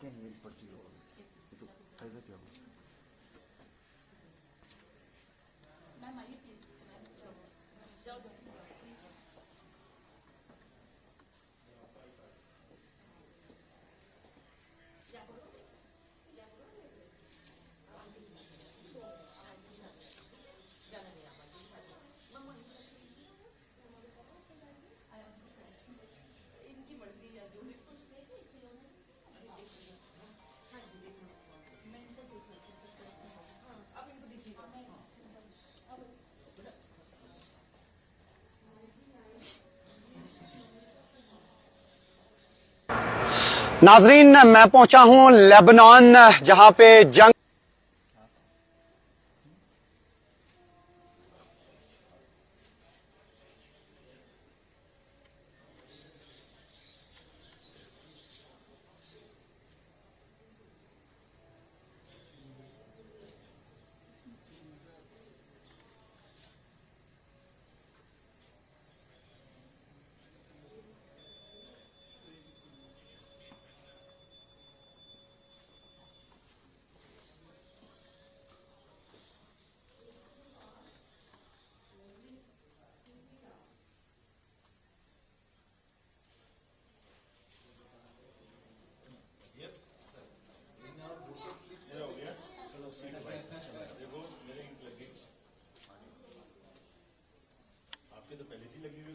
कहीं मेरी पड़ती हो तो फायदा क्या होगा? नाजरीन, मैं पहुंचा हूं लेबनान, जहां पे जंग आपके तो पहले से लगी हुई